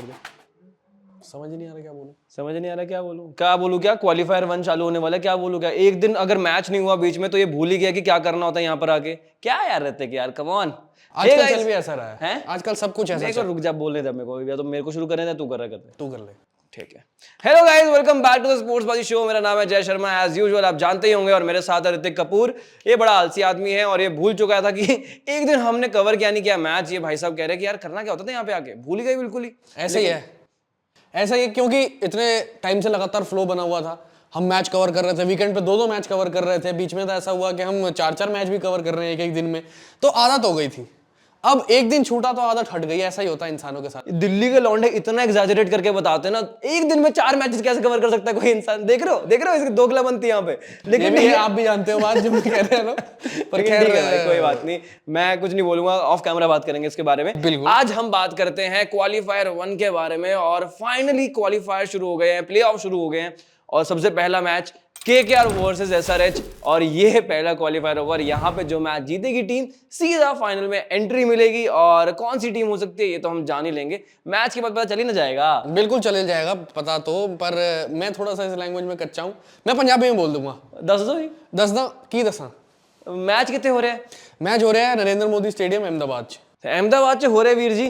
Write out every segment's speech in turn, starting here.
कर दे। समझ नहीं आ रहा क्या बोलूं। समझ नहीं आ रहा क्या बोलूं क्या क्वालीफायर 1 चालू होने वाला है, क्या बोलूं क्या? एक दिन अगर मैच नहीं हुआ बीच में तो ये भूल ही गया कि क्या करना होता है यहाँ पर आके। क्या यार रहते कि यार, कम ऑन। आजकल चल भी ऐसा रहा है, आजकल सब कुछ ऐसा मेरे को रुक जा बोलने दे मेरे को, या तो मेरे को शुरू करने दे, तू कर रहा है, तू कर ले। ठीक है। Hello guys, welcome back to the स्पोर्ट्सबाजी शो। मेरा नाम है जय शर्मा, एज यूजुअल आप जानते ही होंगे, और मेरे साथ है ऋतिक कपूर। ये बड़ा आलसी आदमी है और ये भूल चुका था कि एक दिन हमने कवर क्या नहीं किया मैच। ये भाई साहब कह रहे कि यार करना क्या होता था यहाँ पे आके, भूल ही गए बिल्कुल ही। ऐसे ही है, ऐसा ही, क्योंकि इतने टाइम से लगातार फ्लो बना हुआ था। हम मैच कवर कर रहे थे, वीकेंड पे दो मैच कवर कर रहे थे, बीच में तो ऐसा हुआ कि हम 4 मैच भी कवर कर रहे हैं एक दिन में, तो आदत हो गई थी। अब एक दिन छूटा तो आदत हट गई। ऐसा ही होता है इंसानों के साथ। दिल्ली के लौंडे इतना एग्जैजरेट करके बताते हैं ना, एक दिन में 4 मैचेस कैसे कवर कर सकता है कोई इंसान। देख रहे हो इसकी दोगलापंती यहाँ पे। लेकिन ये आप भी जानते हो बात जो मैं कह रहे हैं ना, पर खैर कोई बात नहीं, मैं कुछ नहीं बोलूंगा, ऑफ कैमरा बात करेंगे इसके बारे में। आज हम बात करते हैं क्वालीफायर 1 के बारे में, और फाइनली क्वालीफायर शुरू हो गए हैं, प्ले ऑफ शुरू हो गए हैं, और सबसे पहला मैच केकेआर वर्सेस एसआरएच, और ये है पहला क्वालीफायर ओवर। यहाँ पे जो मैच जीतेगी टीम सीधा फाइनल में एंट्री मिलेगी, और कौन सी टीम हो सकती है ये तो हम जान ही लेंगे मैच के बाद, पता चल ही ना जाएगा। बिल्कुल चले जाएगा पता तो, पर मैं थोड़ा सा इस लैंग्वेज में कच्चा हूं, मैं पंजाबी में बोल दूंगा। दसा मैच कितने हो रहे हैं? मैच हो रहे हैं नरेंद्र मोदी स्टेडियम अहमदाबाद से हो रहे वीर जी।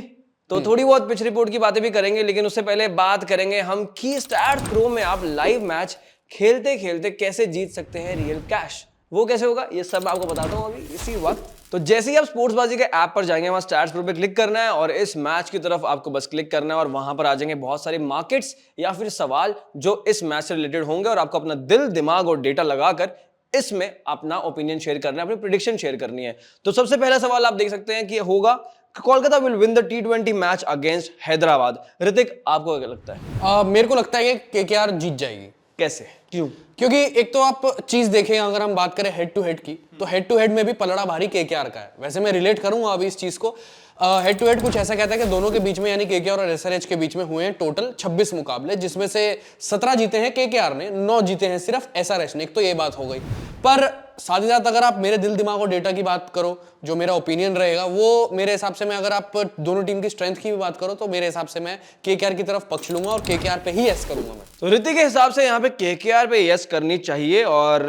तो थोड़ी बहुत पिच रिपोर्ट की बातें भी करेंगे, लेकिन उससे पहले बात करेंगे हम की स्टार्स प्रो में आप लाइव मैच खेलते खेलते कैसे जीत सकते हैं रियल कैश। वो कैसे होगा ये सब आपको बताता हूं अभी इसी वक्त। तो जैसे ही आप स्पोर्ट्सबाजी के ऐप पर जाएंगे, वहां स्टार्स प्रो पे क्लिक करना है, और इस मैच की तरफ आपको बस क्लिक करना है, और वहां पर आ जाएंगे बहुत सारे मार्केट्स या फिर सवाल जो इस मैच से रिलेटेड होंगे, और आपको अपना दिल, दिमाग और डेटा लगाकर इसमें अपना ओपिनियन शेयर करना है, अपनी प्रेडिक्शन शेयर करनी है। तो सबसे पहला सवाल आप देख सकते हैं कि होगा Kolkata will win the T20 match against Hyderabad. Hrithik आपको क्या लगता है? मेरे को लगता है कि केकेआर जीत जाएगी। कैसे, क्यों? क्योंकि एक तो आप चीज देखें, अगर हम बात करें हेड टू हेड की, तो हेड टू हेड में भी पलड़ा भारी केकेआर का है। वैसे मैं रिलेट करूंगा अभी इस चीज को। हेड टू हेड कुछ ऐसा कहता है कि दोनों के बीच में, यानी केकेआर और एसआरएच के बीच में हुए हैं टोटल 26 मुकाबले, जिसमें से 17 जीते हैं केकेआर ने, 9 जीते हैं सिर्फ एसआरएच ने। एक तो ये बात हो गई, पर साथ ही साथ अगर आप मेरे दिल, दिमाग और डेटा की बात करो, जो मेरा ओपिनियन रहेगा वो मेरे हिसाब से, मैं अगर आप दोनों टीम की स्ट्रेंथ की भी बात करो, तो मेरे हिसाब से मैं केकेआर की तरफ पक्ष लूंगा और केकेआर पे ही यस करूंगा मैं। तो ऋतिक के हिसाब से यहाँ पे केकेआर पे यस करनी चाहिए, और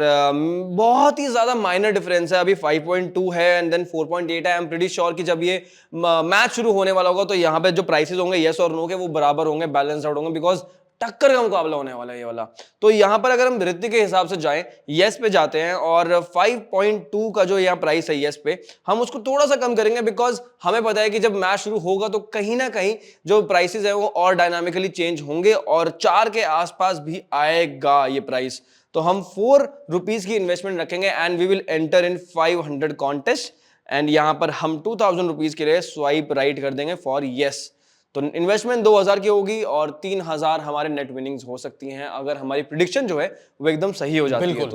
बहुत ही ज्यादा माइनर डिफरेंस है। अभी 5.2 है एंड देन 4.8 है। आई एम प्रीटी श्योर कि जब ये मैच शुरू होने वाला होगा तो यहाँ पे जो प्राइसेस होंगे यस और नो के, वो बराबर होंगे, बैलेंस आउट होंगे, बिकॉज टक्कर का मुकाबला होने वाला है ये वाला। तो यहां पर अगर हम ऋतिक के हिसाब से जाएं, यस पे जाते हैं, और 5.2 का जो यहाँ प्राइस है यस पे, हम उसको थोड़ा सा कम करेंगे, बिकॉज हमें पता है कि जब मैच शुरू होगा तो कहीं ना कहीं जो प्राइसेस है वो और डायनामिकली चेंज होंगे, और 4 के आसपास भी आएगा ये प्राइस। तो हम 4 रुपीज की इन्वेस्टमेंट रखेंगे and we will enter in 500 contest, and यहां पर हम 2000 रुपीज के लिए स्वाइप राइट कर देंगे फॉर यस। तो इन्वेस्टमेंट 2000 की होगी, और 3000 हमारे नेट विनिंग्स हो सकती हैं अगर हमारी प्रिडिक्शन जो है वो एकदम सही हो जाती है।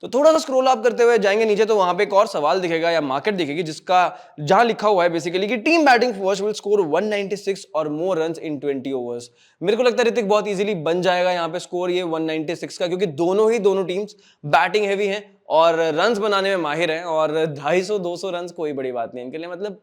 तो थोड़ा सा स्क्रॉल अप करते हुए जाएंगे नीचे, तो वहां पे एक और सवाल दिखेगा या मार्केट दिखेगी, जिसका जहां लिखा हुआ है बेसिकली कि team batting first will score 196 और मोर रन्स इन 20 ओवर्स। मेरे को लगता है ऋतिक बहुत इजीली बन जाएगा यहाँ पे स्कोर ये 196 का, क्योंकि दोनों टीम्स बैटिंग हैवी हैं और रन्स बनाने में माहिर हैं, और 250-200 रन्स कोई बड़ी बात नहीं इनके लिए, मतलब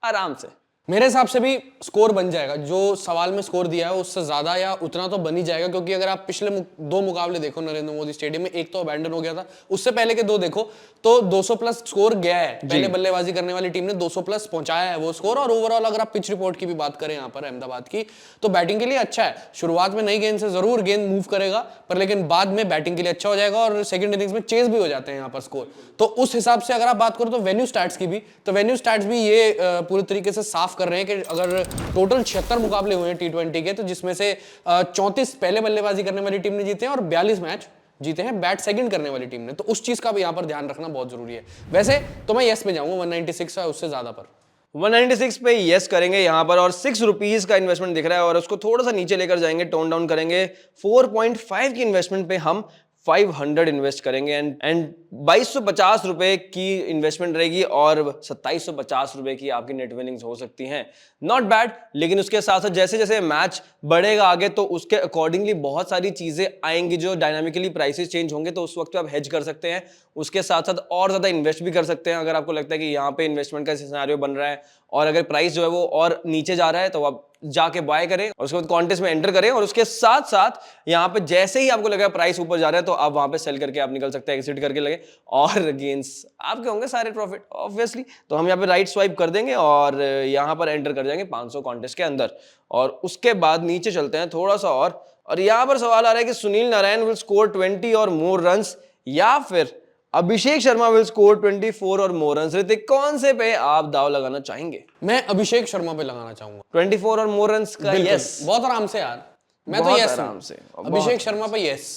आराम से। मेरे हिसाब से भी स्कोर बन जाएगा। जो सवाल में स्कोर दिया है उससे ज्यादा या उतना तो बन ही जाएगा, क्योंकि अगर आप पिछले 2 मुकाबले देखो नरेंद्र मोदी स्टेडियम में, एक तो अबैंडन हो गया था, उससे पहले के 2 देखो तो 200 प्लस स्कोर गया है। पहले बल्लेबाजी करने वाली टीम ने 200 प्लस पहुंचाया है वो स्कोर। और ओवरऑल अगर आप पिच रिपोर्ट की भी बात करें यहाँ पर अहमदाबाद की, तो बैटिंग के लिए अच्छा है। शुरुआत में नई गेंद से जरूर गेंद मूव करेगा, पर लेकिन बाद में बैटिंग के लिए अच्छा हो जाएगा, और सेकंड इनिंग्स में चेज भी हो जाते हैं यहाँ पर स्कोर। तो उस हिसाब से अगर आप बात करो तो वेन्यू स्टैट्स की भी, तो वेन्यू स्टैट्स भी ये पूरी तरीके से साफ कर रहे हैं कि अगर टोटल 76 मुकाबले हुए हैं T20 के, तो जिसमें से 34 पहले बल्लेबाजी करने वाली टीम ने जीते हैं और 42 मैच जीते हैं बैट सेकंड करने वाली टीम ने। तो उस चीज का भी यहां पर ध्यान रखना बहुत जरूरी है। वैसे तो मैं यस में जाऊंगा 196 है उससे ज्यादा पर। 196 पे यस करेंगे यहां पर, और 6 रुपीज का इन्वेस्टमेंट दिख रहा है, और उसको थोड़ा सा नीचे लेकर जाएंगे, टोन डाउन करेंगे। 4.5 की इन्वेस्टमेंट पे हम 500 इन्वेस्ट करेंगे, एंड 2250 रुपए की इन्वेस्टमेंट रहेगी, और 2750 रुपए की आपकी नेट विनिंग्स हो सकती हैं। नॉट बैड, लेकिन उसके साथ साथ जैसे जैसे मैच बढ़ेगा आगे, तो उसके अकॉर्डिंगली बहुत सारी चीजें आएंगी जो डायनामिकली प्राइसेस चेंज होंगे, तो उस वक्त आप हेज कर सकते हैं। उसके साथ साथ और ज्यादा इन्वेस्ट भी कर सकते हैं अगर आपको लगता है कि यहाँ पे इन्वेस्टमेंट का सिनेरियो बन रहा है, और अगर प्राइस जो है वो और नीचे जा रहा है तो आप जाके बाय करें और उसके बाद कॉन्टेस्ट में एंटर करें, और उसके साथ साथ यहाँ पे जैसे ही आपको लगा प्राइस ऊपर जा रहा है तो आप वहां पे सेल करके आप निकल सकते हैं, एग्जिट करके लगे, और गेन्स आपके होंगे सारे प्रॉफिट ऑब्वियसली। तो हम यहाँ पे राइट स्वाइप कर देंगे और यहाँ पर एंटर कर जाएंगे 500 कॉन्टेस्ट के अंदर, और उसके बाद नीचे चलते हैं थोड़ा सा और यहाँ पर सवाल आ रहा है कि सुनील नारायण विल स्कोर 20 और मोर रन्स या फिर अभिषेक शर्मा विल स्कोर 24 और मोर रन्स। ऋतिक, कौन से पे आप दाव लगाना चाहेंगे? मैं अभिषेक शर्मा पे लगाना चाहूंगा 24 और मोर रन्स का यस। बहुत आराम से यार, मैं तो बहुत यस आराम से अभिषेक शर्मा पे यस।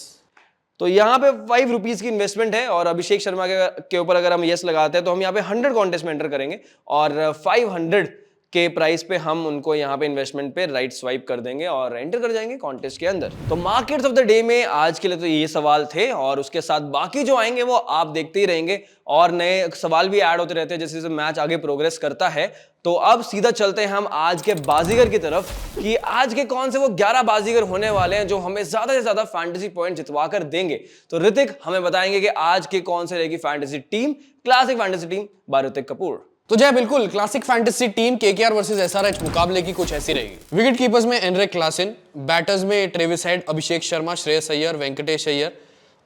तो यहाँ पे 5 रुपीज की इन्वेस्टमेंट है और अभिषेक शर्मा के ऊपर अगर हम यस लगाते हैं तो हम यहाँ पे 100 कॉन्टेस्ट में एंटर करेंगे और 500 के प्राइस पे हम उनको यहाँ पे इन्वेस्टमेंट पे राइट स्वाइप कर देंगे और एंटर कर जाएंगे कॉन्टेस्ट के अंदर। तो मार्केट्स ऑफ द डे में आज के लिए तो ये सवाल थे, और उसके साथ बाकी जो आएंगे वो आप देखते ही रहेंगे और नए सवाल भी ऐड होते रहते हैं जैसे जैसे मैच आगे प्रोग्रेस करता है। तो अब सीधा चलते हैं हम आज के बाजीगर की तरफ कि आज के कौन से वो 11 बाजीगर होने वाले हैं जो हमें ज्यादा से ज्यादा फैंटेसी पॉइंट जितवा कर देंगे। तो ऋतिक हमें बताएंगे कि आज के कौन से रहेगी fantasy team, classic fantasy team by Hrithik Kapoor. तो जय बिल्कुल, classic fantasy team KKR versus SRH मुकाबले की कुछ ऐसी रहेगी। विकेट कीपर्स में एनरिक क्लासेन, बैटर्स में Travis Head, Abhishek Sharma, Shreyas Iyer, Venkatesh Iyer,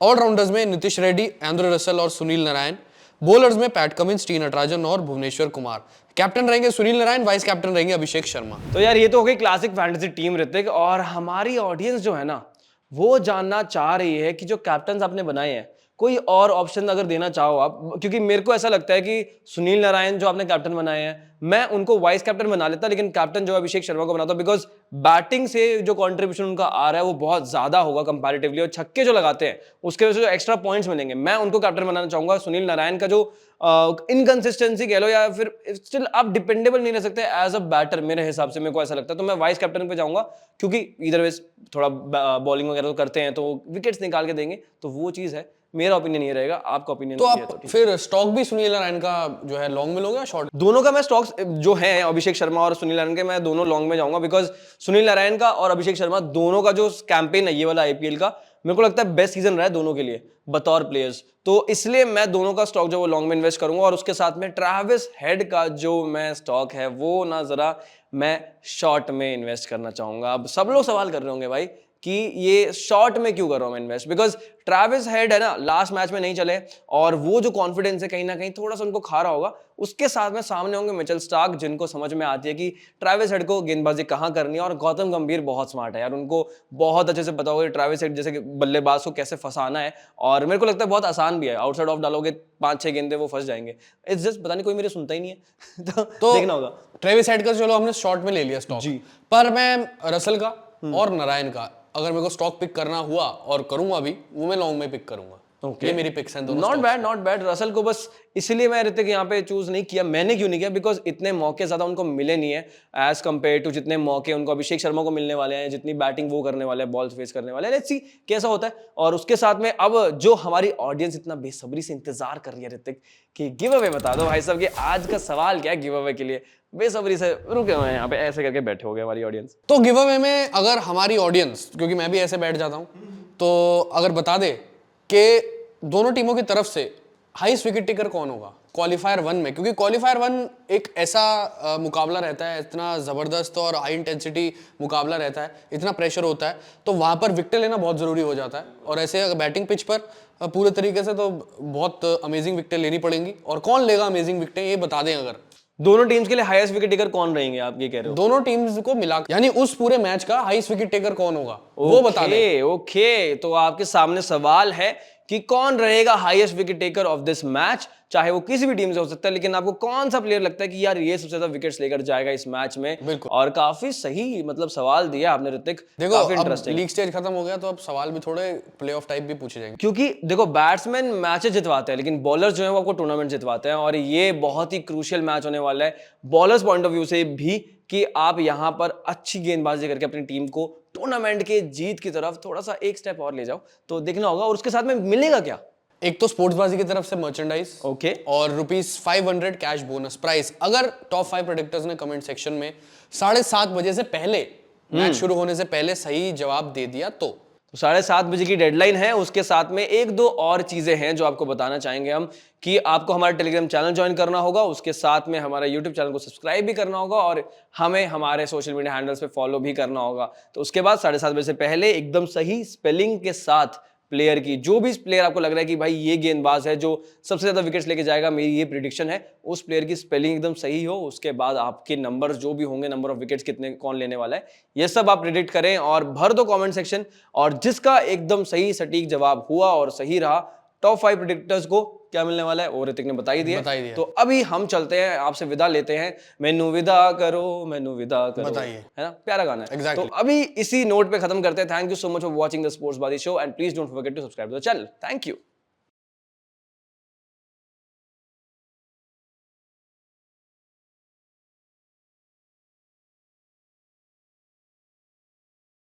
all-rounders में नीतीश रेड्डी, एंड्रे रसल और सुनील नारायण, बॉलर्स में पैट कमिंस, टी नटराजन और भुवनेश्वर कुमार, कैप्टन रहेंगे सुनील नारायण, वाइस कैप्टन रहेंगे अभिषेक शर्मा। तो यार ये तो हो गई क्लासिक फैंटेसी टीम ऋतिक, और हमारी ऑडियंस जो है ना वो जानना चाह रही है कि जो कैप्टन आपने बनाए हैं कोई और ऑप्शन अगर देना चाहो आप, क्योंकि मेरे को ऐसा लगता है कि सुनील नारायण जो आपने कैप्टन बनाए हैं मैं उनको वाइस कैप्टन बना लेता, लेकिन कैप्टन जो अभिषेक शर्मा को बनाता, बिकॉज बैटिंग से जो कंट्रीब्यूशन उनका आ रहा है वो बहुत ज्यादा होगा कंपैरेटिवली, और छक्के जो लगाते हैं उसके वजह से जो एक्स्ट्रा पॉइंट्स मिलेंगे, मैं उनको कैप्टन बनाना चाहूंगा। सुनील नारायण का जो इनकंसिस्टेंसी कह लो या फिर स्टिल आप डिपेंडेबल नहीं रह सकते एज अ बैटर, मेरे हिसाब से मेरे को ऐसा लगता है, तो मैं वाइस कैप्टन पे जाऊंगा, क्योंकि इधर वेज थोड़ा बॉलिंग वगैरह तो करते हैं तो विकेट्स निकाल के देंगे, तो वो चीज है। मेरा ओपिनियन ये रहेगा, आपका ओपिनियन तो आप फिर स्टॉक भी सुनील नारायण का जो है लॉन्ग में लोगे या शॉर्ट? दोनों का मैं स्टॉक्स जो है अभिषेक शर्मा और सुनील नारायण के मैं दोनों लॉन्ग में जाऊंगा, बिकॉज सुनील नारायण का और अभिषेक शर्मा दोनों का जो कैंपेन है ये वाला आईपीएल का, मेरे को लगता है बेस्ट सीजन रहा है दोनों के लिए बतौर प्लेयर्स, तो इसलिए मैं दोनों का स्टॉक जो वो लॉन्ग में इन्वेस्ट करूंगा। और उसके साथ में ट्रेविस हेड का जो मैं स्टॉक है वो ना जरा मैं शॉर्ट में इन्वेस्ट करना चाहूंगा। अब सब लोग सवाल कर रहे होंगे भाई कि ये शॉर्ट में क्यों कर रहा हूं मैं इन्वेस्ट, बिकॉज ट्रेविस हेड है ना लास्ट मैच में नहीं चले और वो जो कॉन्फिडेंस है कहीं ना कहीं थोड़ा सा उनको खा रहा होगा। उसके साथ में सामने होंगे मिचेल स्टार्क जिनको समझ में आती है कि ट्रेविस हेड को गेंदबाजी कहाँ करनी है, और गौतम गंभीर बहुत स्मार्ट है यार, उनको बहुत अच्छे से पता होगा ट्रेविस हेड जैसे बल्लेबाज को कैसे फंसाना है, और मेरे को लगता है बहुत आसान भी है, आउटसाइड ऑफ डालोगे 5-6 गेंदे वो फंस जाएंगे। इट्स जस्ट पता नहीं कोई मेरी सुनता ही नहीं है तो देखना होगा। ट्रेविस हेड का चलो हमने शॉर्ट में ले लिया स्टॉक, पर मैं रसल का और नारायण का अगर मेरे को स्टॉक पिक करना हुआ और करूंगा भी, वो मैं लॉन्ग में पिक करूंगा। ये मेरी पिक्स हैं दोनों। Not bad. रसल को बस इसलिए मैं ऋतिक यहाँ पे चूज नहीं किया, मैंने क्यों नहीं किया, बिकॉज इतने मौके ज्यादा उनको मिले नहीं है एज कंपेयर टू जितने मौके उनको अभिषेक शर्मा को मिलने वाले हैं, जितनी बैटिंग वो करने वाले हैं, बॉल्स फेस करने वाले हैं। लेट्स सी कैसा होता है। और उसके साथ में अब जो हमारी ऑडियंस इतना बेसब्री से इंतजार कर रही है ऋतिक कि गिव अवे बता दो भाई साहब कि आज का सवाल क्या है गिव अवे के लिए, बेसब्री से रुके हुए हैं यहाँ पे ऐसे करके बैठे हो गए हमारी ऑडियंस। तो गिव अवे में अगर हमारी ऑडियंस, क्योंकि मैं भी ऐसे बैठ जाता हूँ, तो अगर बता दे कि दोनों टीमों की तरफ से हाईएस्ट विकेट टेकर कौन होगा क्वालिफायर 1 में, क्योंकि क्वालिफायर 1 एक ऐसा मुकाबला रहता है, इतना जबरदस्त और हाई इंटेंसिटी मुकाबला रहता है, इतना प्रेशर होता है, तो वहां पर विकेट लेना बहुत जरूरी हो जाता है। और ऐसे अगर बैटिंग पिच पर पूरे तरीके से तो बहुत अमेजिंग विकेट लेनी पड़ेंगी, और कौन लेगा अमेजिंग विकेटें ये बता दें। अगर दोनों टीम्स के लिए हाईएस्ट विकेट टेकर कौन रहेंगे आप ये कह रहे हो? दोनों टीम्स को मिला यानी उस पूरे मैच का हाईएस्ट विकेट टेकर कौन होगा वो बता दें। ओके, तो आपके सामने सवाल है कि कौन रहेगा highest wicket taker of this match, चाहे वो किसी भी टीम से हो सकता है, लेकिन आपको कौन सा प्लेयर लगता है कि यार ये सबसे ज्यादा विकेट्स लेकर जाएगा इस मैच में? और काफी सही मतलब सवाल दिया आपने ऋतिक, देखो अब लीग स्टेज खत्म हो गया तो अब सवाल भी थोड़े प्लेऑफ टाइप भी पूछे जाएंगे, क्योंकि देखो बैट्समैन मैचेस जितवाते हैं लेकिन बॉलर्स जो है वो आपको टूर्नामेंट जितवाते हैं, और ये बहुत ही क्रूशियल मैच होने वाला है बॉलर्स पॉइंट ऑफ व्यू से भी कि आप यहां पर अच्छी गेंदबाजी करके अपनी टीम को टूर्नामेंट के जीत की तरफ थोड़ा सा एक स्टेप और ले जाओ, तो देखना होगा। और उसके साथ में मिलेगा क्या? एक तो स्पोर्ट्सबाजी की तरफ से मर्चेंडाइज, ओके, और ₹500 कैश बोनस प्राइस। अगर टॉप 5 प्रेडिक्टर्स ने कमेंट सेक्शन में 7:30 बजे से पहले मैच शुरू होने से पहले सही जवाब दे दिया तो तो 7:30 बजे की डेडलाइन है। उसके साथ में एक दो और चीजें हैं जो आपको बताना चाहेंगे हम, कि आपको हमारा टेलीग्राम चैनल ज्वाइन करना होगा, उसके साथ में हमारा यूट्यूब चैनल को सब्सक्राइब भी करना होगा और हमें हमारे सोशल मीडिया हैंडल्स पे फॉलो भी करना होगा। तो उसके बाद 7:30 बजे से पहले एकदम सही स्पेलिंग के साथ प्लेयर की, जो भी प्लेयर आपको लग रहा है कि भाई ये गेंदबाज है जो सबसे ज्यादा विकेट्स लेके जाएगा, मेरी ये प्रिडिक्शन है, उस प्लेयर की स्पेलिंग एकदम सही हो, उसके बाद आपके नंबर्स जो भी होंगे, नंबर ऑफ विकेट्स कितने कौन लेने वाला है, ये सब आप प्रिडिक्ट करें और भर दो कमेंट सेक्शन। और जिसका एकदम सही सटीक जवाब हुआ और सही रहा, टॉप 5 प्रेडिक्टर्स को क्या मिलने वाला है वो ऋतिक ने बता ही दिया। तो अभी हम चलते हैं, आपसे विदा लेते हैं। मैनू विदा करो, मैनू विदा करो, बताइए, है ना, प्यारा गाना है। Exactly. तो अभी इसी नोट पे खत्म करते हैं। Thank you so much for watching the sports बादी show and please don't forget to subscribe to the channel. Thank you.